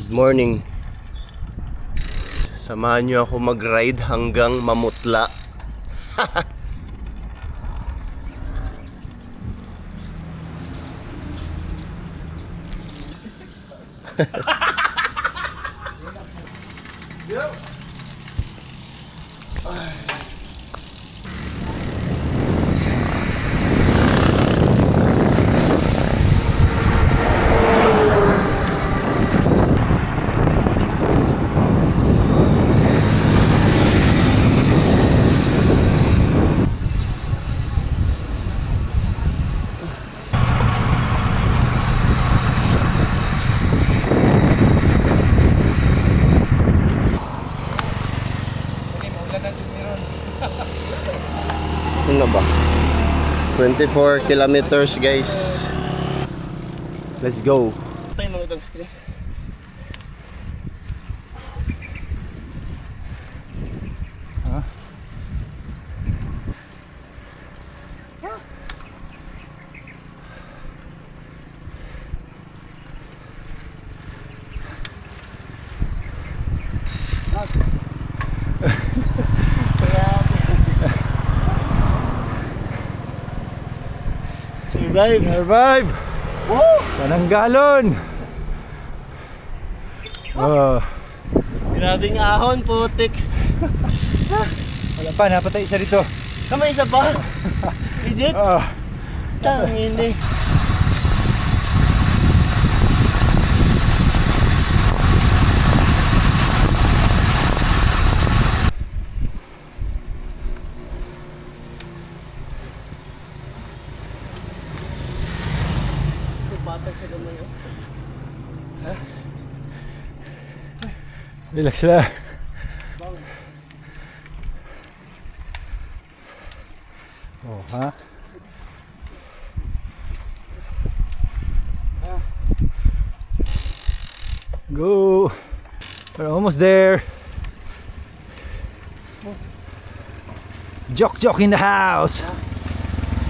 Good morning. Samahan niyo ako mag-ride hanggang Mamutla. Ano ba? 24 kilometers guys. Let's go. Tayo mga itong screen. Survive! Woo! Pananggalon! Oh. Grabing ahon, putik. Wala pa, napatay isa dito. May isa pa? Legit? Oh. Tangin eh. Relax lang. Oh, ha? Go! We're almost there. Joke in the house.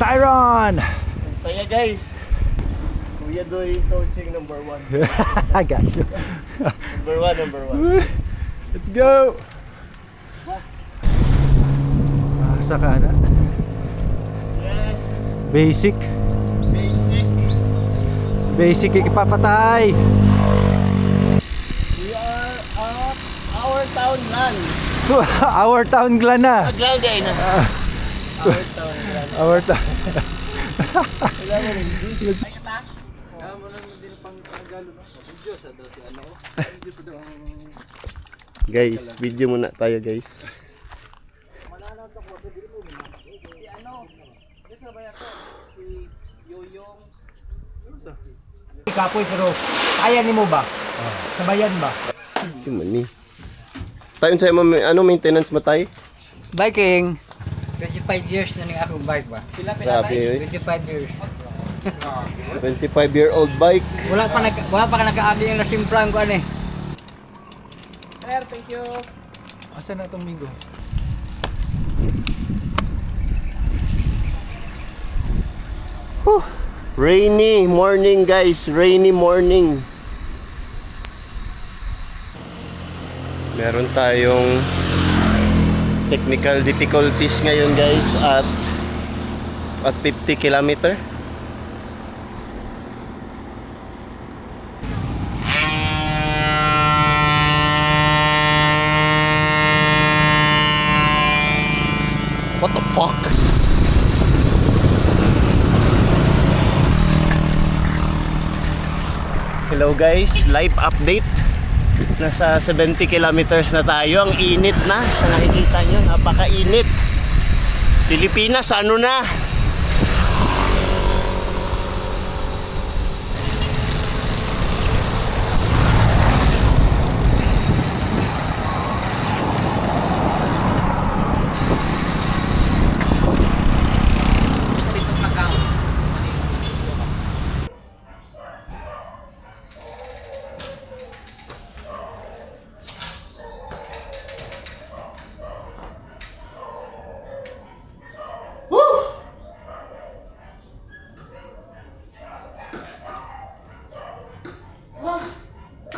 Tyron! Saya guys. Kuya Doy coaching number 1. I got you. Number one. Let's go! Asa ka na? Yes. Basic. Basic ikipapatay. We are at our town land. Our town glan na. Maglagay na. Our town land. Our town. Guys, video muna tayo guys. Kapoy pero kaya ni mo ba? Sabayan ba? Gimana nih? Tayon sa ano maintenance mo tay? Biking. 25 years na ning akong bike ba? Grabe eh. 25 years. 25-year-old bike. Wala pa ka nag-aabi ang nasimplang ko ani. Sir, thank you. Asa na tong minggo? Rainy morning guys, rainy morning. Meron tayong technical difficulties ngayon guys at 50 kilometer. What the fuck? Hello guys, live update. Nasa 70 kilometers na tayo. Ang init na. Sa nakikita nyo, napakainit. Pilipinas, ano na?